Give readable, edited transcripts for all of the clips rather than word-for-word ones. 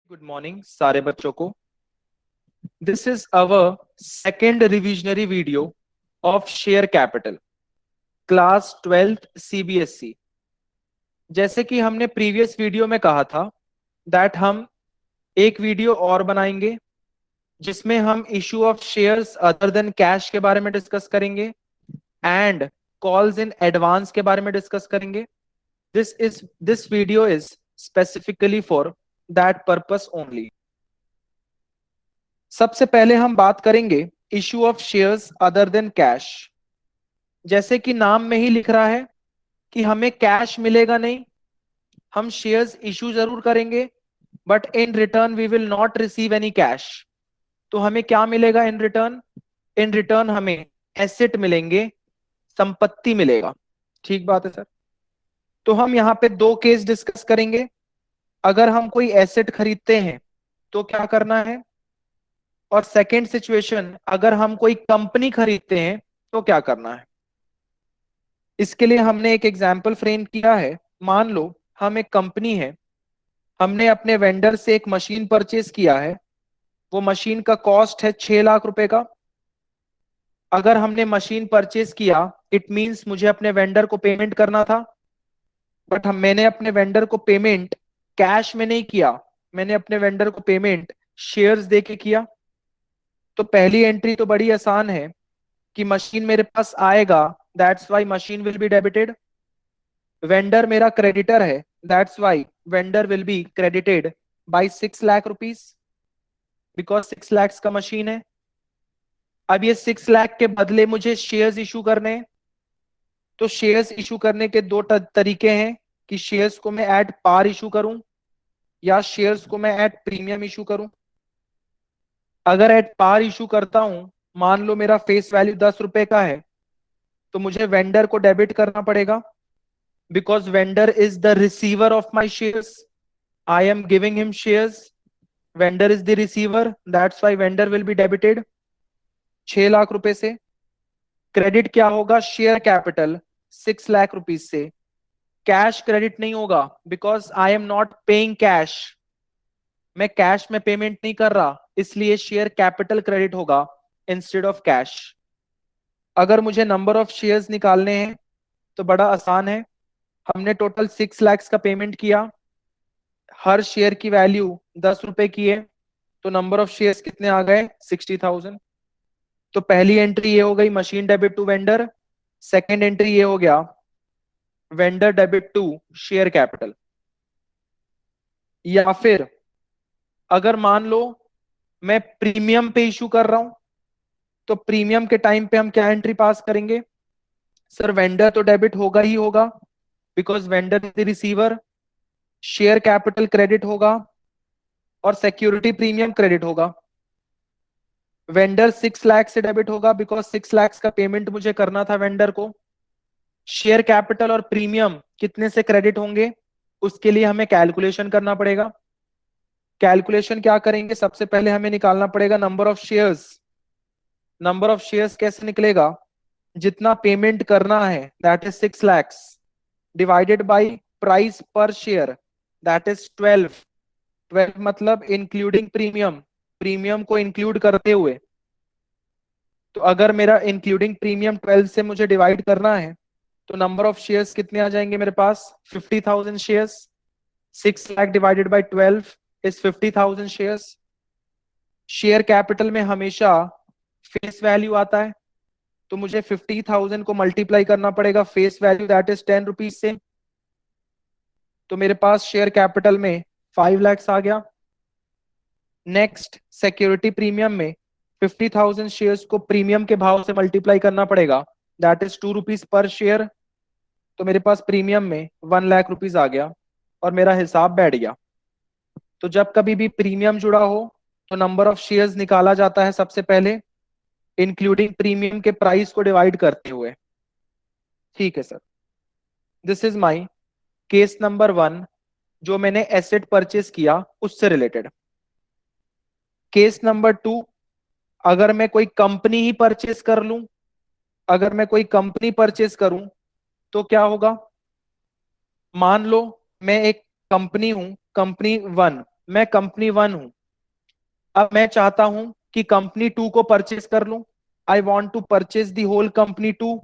Good morning सारे बच्चों को। This is our second revisionary video of share capital class 12th CBSE. जैसे कि हमने प्रीवियस वीडियो में कहा था दैट हम एक वीडियो और बनाएंगे जिसमें हम issue of shares other than cash के बारे में डिस्कस करेंगे एंड कॉल्स इन एडवांस के बारे में डिस्कस करेंगे। This video is specifically for that purpose only. सबसे पहले हम बात करेंगे issue of shares other than cash. जैसे कि नाम में ही लिख रहा है कि हमें कैश मिलेगा नहीं, हम शेयर्स इशू जरूर करेंगे but in return we will not receive any cash. तो हमें क्या मिलेगा इन रिटर्न? इन रिटर्न हमें एसेट मिलेंगे, संपत्ति मिलेगा। ठीक बात है सर। तो हम यहाँ पे दो केस डिस्कस करेंगे। अगर हम कोई एसेट खरीदते हैं तो क्या करना है, और सेकेंड सिचुएशन अगर हम कोई कंपनी खरीदते हैं तो क्या करना है। इसके लिए हमने एक एग्जाम्पल फ्रेम किया है। मान लो हम एक कंपनी है, हमने अपने वेंडर से एक मशीन परचेज किया है, वो मशीन का कॉस्ट है 6 लाख रुपए का। अगर हमने मशीन परचेज किया इट मींस मुझे अपने वेंडर को पेमेंट करना था, बट मैंने अपने वेंडर को पेमेंट कैश में नहीं किया, मैंने अपने वेंडर को पेमेंट शेयर्स देके किया। तो पहली एंट्री तो बड़ी आसान है कि मशीन मेरे पास आएगा, that's why machine will be debited. Vendor मेरा क्रेडिटर है, that's why vendor will be credited by 6 lakh rupees, because 6 lakh का मशीन है। अब ये 6 लाख के बदले मुझे शेयर्स इशू करने हैं, तो शेयर्स इशू करने के दो तरीके हैं कि शेयर्स को मैं एट पार इशू करूं या शेयर्स को मैं एट प्रीमियम इशू करूं। अगर एट पार इशू करता हूं, मान लो मेरा फेस वैल्यू 10 रुपए का है, तो मुझे वेंडर को डेबिट करना पड़ेगा because vendor is the receiver of my shares. I am giving him shares. Vendor is the receiver. That's why vendor will be debited 6 lakh रुपए से। क्रेडिट क्या होगा? शेयर कैपिटल 6 लाख रुपीज से। कैश क्रेडिट नहीं होगा because I am not paying cash, मैं cash में payment नहीं कर रहा, इसलिए शेयर कैपिटल क्रेडिट होगा इंस्टेड ऑफ कैश। अगर मुझे नंबर ऑफ शेयर्स निकालने हैं तो बड़ा आसान है। हमने टोटल 6 लाख का पेमेंट किया, हर शेयर की वैल्यू 10 रुपए की है, तो नंबर ऑफ शेयर्स कितने आ गए? 60,000। तो पहली एंट्री ये हो गई machine debit to vendor, second entry ये हो गया vendor debit to share capital. या फिर अगर मान लो मैं प्रीमियम पे इशू कर रहा हूं, तो प्रीमियम के टाइम पे हम क्या एंट्री पास करेंगे? सर वेंडर तो डेबिट होगा ही होगा because vendor is the receiver, share capital credit होगा और सिक्योरिटी प्रीमियम क्रेडिट होगा। वेंडर 6 लाख से डेबिट होगा बिकॉज 6 लाख का पेमेंट मुझे करना था वेंडर को। शेयर कैपिटल और प्रीमियम कितने से क्रेडिट होंगे, उसके लिए हमें कैलकुलेशन करना पड़ेगा। कैलकुलेशन क्या करेंगे? सबसे पहले हमें निकालना पड़ेगा number of shares. Number of shares कैसे निकलेगा? जितना पेमेंट करना है that is 6 lakh divided by price पर शेयर दैट इज 12। 12 मतलब इंक्लूडिंग प्रीमियम, प्रीमियम को इंक्लूड करते हुए। तो अगर मेरा इंक्लूडिंग प्रीमियम 12 से मुझे डिवाइड करना है तो नंबर ऑफ शेयर्स कितने आ जाएंगे मेरे पास? 50,000 shares. 6 lakh divided by 12 is 50,000 shares. Share capital में हमेशा फेस वैल्यू आता है, तो मुझे 50,000 को मल्टीप्लाई करना पड़ेगा face value that is 10 rupees से। तो मेरे पास शेयर कैपिटल में 5 लाख आ गया। नेक्स्ट सिक्योरिटी प्रीमियम में 50,000 शेयर्स को प्रीमियम के भाव से मल्टीप्लाई करना पड़ेगा that is 2 rupees per share. तो मेरे पास प्रीमियम में 1 लाख रुपीज आ गया और मेरा हिसाब बैठ गया। तो जब कभी भी प्रीमियम जुड़ा हो तो नंबर ऑफ शेयर्स निकाला जाता है सबसे पहले इंक्लूडिंग प्रीमियम के प्राइस को डिवाइड करते हुए। ठीक है sir. This is my case number 1 जो मैंने एसेट परचेस किया उससे रिलेटेड। केस नंबर 2, अगर मैं कोई कंपनी ही परचेस कर लूं, अगर मैं कोई कंपनी परचेस करूं तो क्या होगा? मान लो मैं एक कंपनी हूं, कंपनी 1, मैं कंपनी 1 हूं, अब मैं चाहता हूं कि कंपनी 2 को परचेज कर लूं। I want to purchase the whole company 2।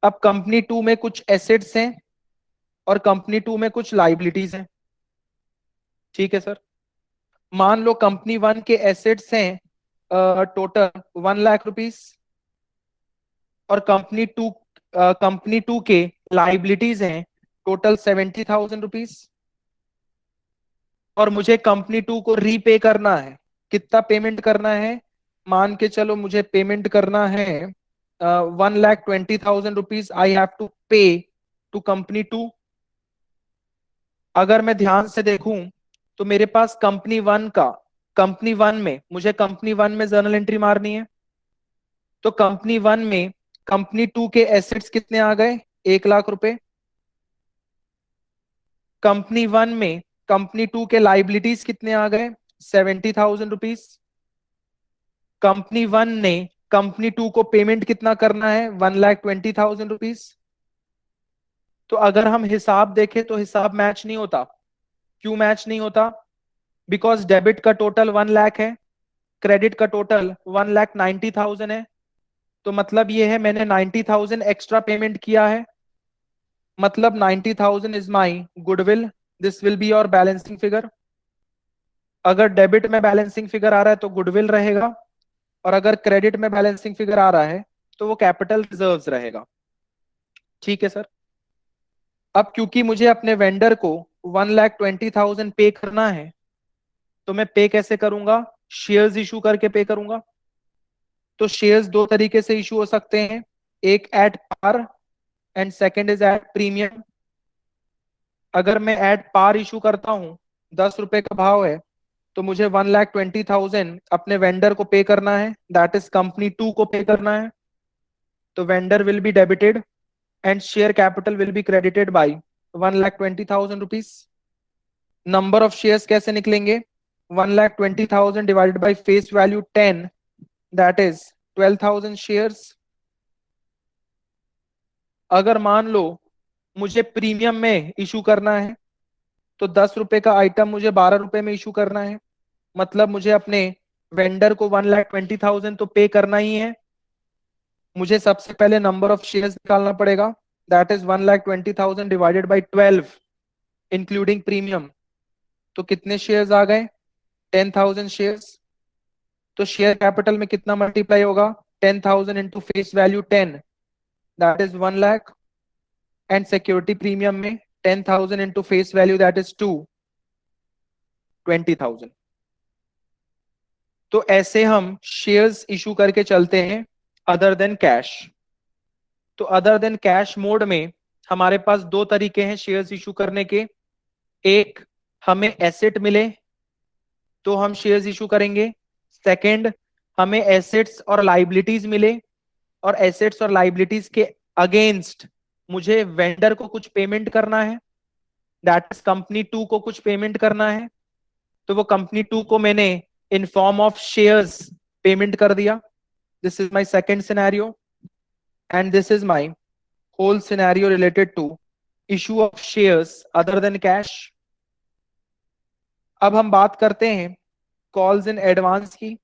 अब कंपनी 2 में कुछ एसेट्स हैं और कंपनी 2 में कुछ लाइबिलिटीज हैं। ठीक है सर। मान लो कंपनी 1 के एसेट्स हैं टोटल 1 लाख रुपीस, और कंपनी टू के लाइबिलिटीज हैं टोटल 70,000 रुपीज, और मुझे कंपनी 2 को रीपे करना है। कितना पेमेंट करना है? मान के चलो मुझे पेमेंट करना है 1,20,000 रुपीज आई हैव टू पे टू कंपनी 2। अगर मैं ध्यान से देखूं तो मेरे पास कंपनी 1 में मुझे कंपनी 1 में जर्नल एंट्री मारनी है। तो कंपनी 1 में कंपनी 2 के एसेट्स कितने आ गए? 1 लाख रुपए। कंपनी 1 में कंपनी 2 के लाइबिलिटीज कितने आ गए? 70,000 रुपीज। कंपनी 1 ने कंपनी 2 को पेमेंट कितना करना है? 1,20,000 रुपीज। तो अगर हम हिसाब देखें तो हिसाब मैच नहीं होता। क्यों मैच नहीं होता? बिकॉज डेबिट का टोटल 1 लाख है, क्रेडिट का टोटल 1,90,000 है। तो मतलब ये है मैंने 90,000 एक्स्ट्रा पेमेंट किया है, मतलब 90,000 is my goodwill. This will be your balancing figure. अगर डेबिट में बैलेंसिंग फिगर आ रहा है तो गुडविल रहेगा, और अगर क्रेडिट में बैलेंसिंग फिगर आ रहा है तो वो कैपिटल रिजर्व्स रहेगा। ठीक है सर। अब क्योंकि मुझे अपने वेंडर को 1,20,000 पे करना है, तो मैं पे कैसे करूंगा? शेयर्स इशू करके पे करूंगा। तो शेयर्स दो तरीके से इशू हो सकते हैं, एक at par and second is at premium. अगर मैं एट पार इशू करता हूं, 10 रुपए का भाव है, तो मुझे 1,20,000 अपने वेंडर को पे करना है, दैट इज कंपनी 2 को पे करना है। तो vendor will be debited and share capital will be credited by 1,20,000 rupees. Number of shares कैसे निकलेंगे? 1,20,000 divided by face value 10, that is 12,000 shares. अगर मान लो मुझे प्रीमियम में इशू करना है, तो 10 रुपए का आइटम मुझे 12 रुपए में इशू करना है, मतलब मुझे अपने वेंडर को 1,20,000 तो पे करना ही है। मुझे सबसे पहले नंबर ऑफ शेयर्स निकालना पड़ेगा, that is 1,20,000 divided by 12 including premium. तो कितने शेयर्स आ गए? 10,000 शेयर्स। तो शेयर कैपिटल में कितना मल्टीप्लाई होगा? 10,000 into face value 10, that is 1 lakh. And security premium में 10,000 into face value that is 20,000। तो ऐसे हम शेयर्स इशू करके चलते हैं अदर देन कैश। तो अदर देन कैश मोड में हमारे पास दो तरीके हैं शेयर्स इशू करने के। एक, हमें एसेट मिले तो हम शेयर्स इशू करेंगे। सेकंड, हमें एसेट्स और लाइबिलिटीज मिले, और एसेट्स और लाइबिलिटीज के अगेंस्ट मुझे वेंडर को कुछ पेमेंट करना है, दैट इज कंपनी 2 को कुछ पेमेंट करना है। तो वो कंपनी 2 को मैंने in form of shares payment कर दिया। This is my second scenario, and this is my whole scenario related to issue of shares other than cash. अब हम बात करते हैं कॉल्स इन एडवांस की।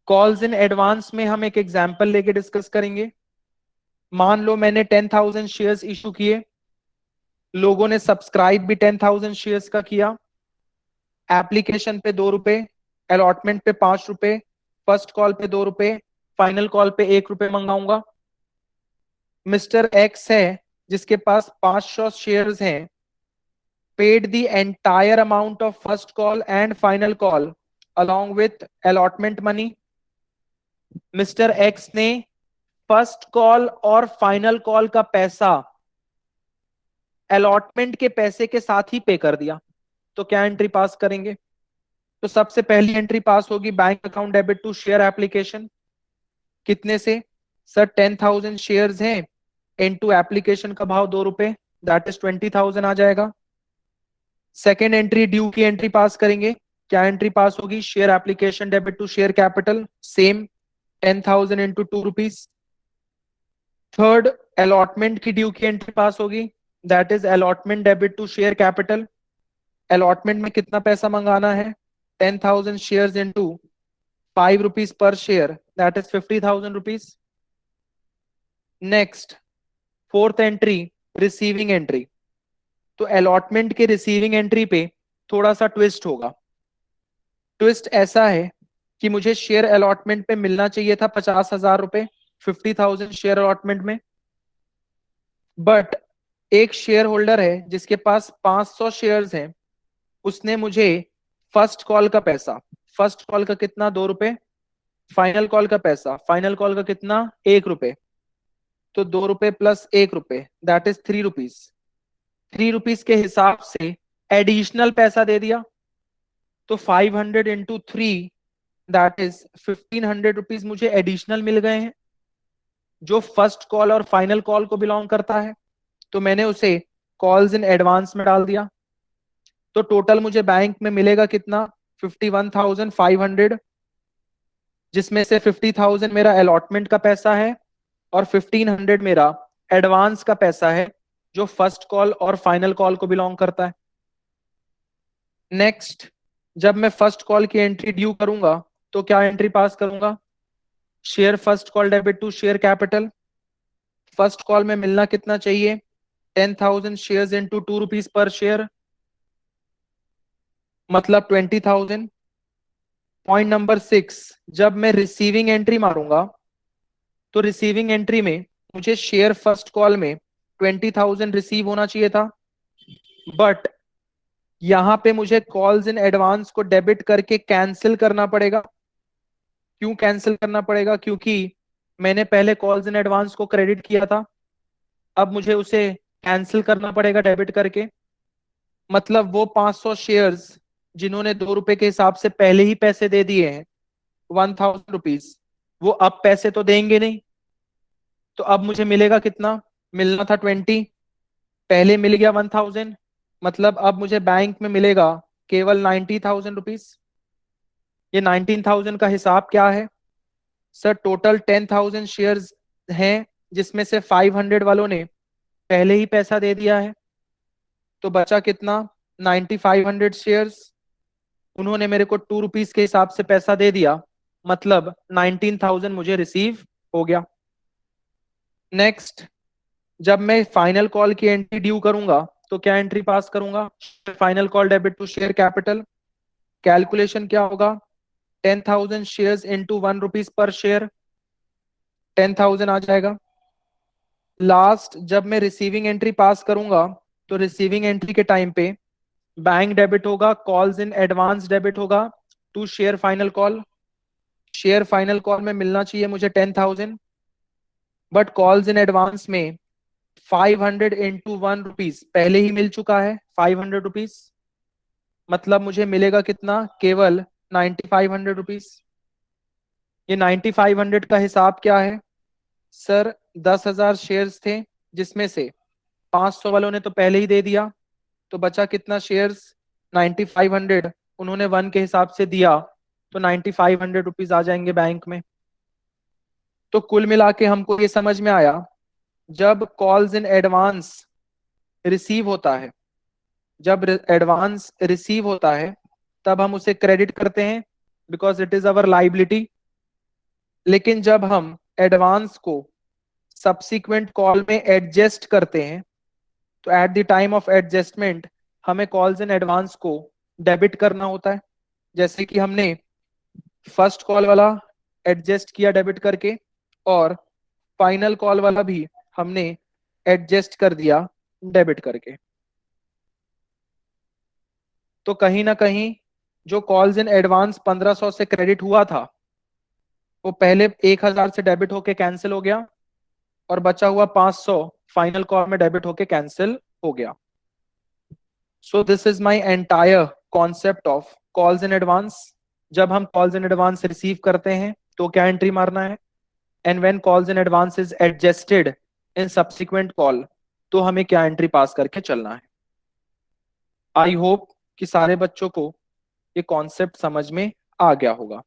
कॉल्स इन एडवांस में हम एक एग्जांपल लेके डिस्कस करेंगे। मान लो मैंने 10,000 शेयर्स इशू किए, लोगों ने सब्सक्राइब भी 10,000 शेयर्स का किया। एप्लीकेशन पे 2 रुपए, अलॉटमेंट पे 5 रुपए, फर्स्ट कॉल पे 2 रुपए, फाइनल कॉल पे 1 रुपए मंगाऊंगा। मिस्टर एक्स है जिसके पास 500 शेयर्स हैं, paid the entire amount of first call and final call along with allotment money. Mister x ने फर्स्ट कॉल और फाइनल कॉल का पैसा अलॉटमेंट के पैसे के साथ ही पे कर दिया। तो क्या एंट्री पास करेंगे? तो सबसे पहली एंट्री पास होगी bank account debit to share application. कितने से? सर 10,000 शेयर्स हैं, इनटू एप्लीकेशन का भाव 2 रुपए, दैट इज 20,000 आ जाएगा। सेकेंड एंट्री ड्यू की एंट्री पास करेंगे। क्या एंट्री पास होगी? Share application debit to share capital, same 10,000 into 2 rupees. Third, allotment की ड्यू की एंट्री पास होगी, that is allotment debit to share capital. Allotment में कितना पैसा मंगाना है, 10,000 shares into 5 rupees per share, that is 50,000 rupees. Next, fourth entry, receiving entry. तो allotment के रिसीविंग एंट्री पे थोड़ा सा ट्विस्ट होगा। ट्विस्ट ऐसा है कि मुझे शेयर अलॉटमेंट पे मिलना चाहिए था 50,000 रुपए, 50,000 शेयर अलॉटमेंट में, बट एक शेयर होल्डर है जिसके पास 500 शेयर्स हैं, उसने मुझे फर्स्ट कॉल का पैसा, फर्स्ट कॉल का कितना, 2 रुपए, फाइनल कॉल का पैसा, फाइनल कॉल का कितना, 1 रुपए, तो 2 रुपए प्लस 1 रुपए दैट इज 3 रुपीज। 3 रुपीज के हिसाब से एडिशनल पैसा दे दिया, तो 500 इंटू 3 दैट इज 1500 रुपीज मुझे एडिशनल मिल गए हैं, जो फर्स्ट कॉल और फाइनल कॉल को बिलोंग करता है। तो मैंने उसे कॉल्स इन एडवांस में डाल दिया। तो टोटल मुझे बैंक में मिलेगा कितना, 51,500, जिसमें से 50,000 मेरा अलॉटमेंट का पैसा है और 1500 मेरा एडवांस का पैसा है, जो फर्स्ट कॉल और फाइनल कॉल को बिलोंग करता है। नेक्स्ट, जब मैं फर्स्ट कॉल की एंट्री ड्यू करूंगा तो क्या एंट्री पास करूंगा, share first call debit to share capital. First call में मिलना कितना चाहिए, 10,000 shares into 2 rupees per share, मतलब 20,000। पॉइंट नंबर 6, जब मैं रिसीविंग एंट्री मारूंगा तो रिसीविंग एंट्री में मुझे शेयर फर्स्ट कॉल में 20,000 रिसीव होना चाहिए था, बट यहां पे मुझे कॉल्स इन एडवांस को डेबिट करके कैंसिल करना पड़ेगा। क्यों कैंसिल करना पड़ेगा, क्योंकि मैंने पहले कॉल्स इन एडवांस को क्रेडिट किया था, अब मुझे उसे कैंसिल करना पड़ेगा डेबिट करके। मतलब वो 500 शेयर्स जिन्होंने 2 रुपए के हिसाब से पहले ही पैसे दे दिए हैं, 1,000 रुपीज, वो अब पैसे तो देंगे नहीं। तो अब मुझे मिलेगा कितना, मिलना था 20, पहले मिल गया 1,000, मतलब अब मुझे बैंक में मिलेगा केवल 90,000 रुपीज। ये 19,000 का हिसाब क्या है, सर टोटल 10,000 शेयर्स हैं, जिसमें से 500 वालों ने पहले ही पैसा दे दिया है, तो बचा कितना, 9,500 शेयर्स, उन्होंने मेरे को 2 रुपीज के हिसाब से पैसा दे दिया, मतलब 19,000 मुझे रिसीव हो गया। नेक्स्ट, जब मैं फाइनल कॉल की एंट्री ड्यू करूंगा तो क्या एंट्री पास करूंगा, final call debit to share capital. Calculation क्या होगा, 10,000 shares into 1 rupees per share, 10,000 आ जाएगा। लास्ट, जब मैं रिसीविंग एंट्री पास करूंगा तो रिसीविंग एंट्री के टाइम पे बैंक डेबिट होगा, कॉल्स इन एडवांस डेबिट होगा to share final call. Share final call में मिलना चाहिए मुझे 10,000, बट कॉल्स इन एडवांस में 500 इंटू 1 रुपीज पहले ही मिल चुका है, 500 रुपीज, मतलब मुझे मिलेगा कितना, केवल 9,500 रुपीज। ये 9,500 का हिसाब क्या है, सर 10,000 शेयर्स थे, जिसमें से 500 वालों ने तो पहले ही दे दिया, तो बचा कितना शेयर्स, 9,500, उन्होंने 1 के हिसाब से दिया, तो 9,500 रुपीज आ जाएंगे बैंक में। तो कुल मिला के हमको ये समझ में आया, जब कॉल्स इन एडवांस रिसीव होता है, जब एडवांस रिसीव होता है तब हम उसे क्रेडिट करते हैं, because it is our liability. लेकिन जब हम एडवांस को सब्सिक्वेंट कॉल में एडजस्ट करते हैं, तो at the time of adjustment हमें कॉल्स इन एडवांस को डेबिट करना होता है, जैसे कि हमने फर्स्ट कॉल वाला एडजस्ट किया डेबिट करके, और फाइनल कॉल वाला भी हमने एडजस्ट कर दिया डेबिट करके। तो कहीं ना कहीं जो कॉल्स इन एडवांस 1,500 से क्रेडिट हुआ था, वो पहले 1,000 से डेबिट होके कैंसिल हो गया, और बचा हुआ 500 फाइनल कॉल में डेबिट होके कैंसिल हो गया। So this is my entire concept of calls in advance. जब हम कॉल्स इन एडवांस रिसीव करते हैं तो क्या एंट्री मारना है, and when calls in advance is adjusted in subsequent call, तो हमें क्या एंट्री पास करके चलना है। आई होप कि सारे बच्चों को ये कॉन्सेप्ट समझ में आ गया होगा।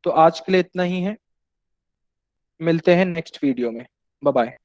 तो आज के लिए इतना ही है, मिलते हैं नेक्स्ट वीडियो में, बाय बाय।